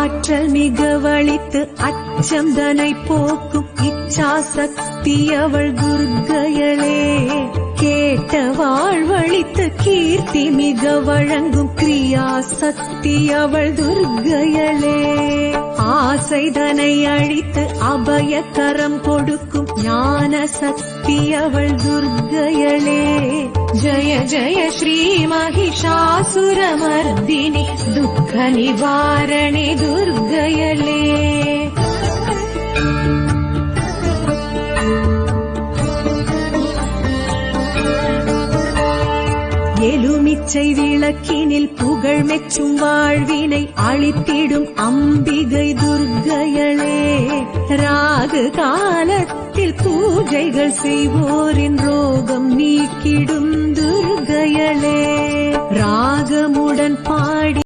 ஆற்றல் மிக வலித்து அச்சம் தனை போக்கும் இச்சா சக்தி அவள் துர்க்கையளே. கேட்ட வாழ்வழித்து கீர்த்தி மிக வழங்கும் கிரியா சக்தி அவள் துர்க்கையளே. ஆசைதனை அழித்து அபயக்கரம் கொடுக்கும் ஞான சக்தி அவள் துர்க்கையளே. ஜய ஜய ஸ்ரீ மகிஷாசுரமர்தினி துக்க நிவாரணி துர்க்கையளே. எலுமிச்சை விளக்கினில் புகழ் மெச்சும் வாழ்வினை அளித்திடும் அம்பிகை துர்க்கையளே. ராகு காலத்தில் பூஜைகள் செய்வோரின் ரோகம் நீக்கிடும் துர்க்கையளே. ராகமுடன் பாடி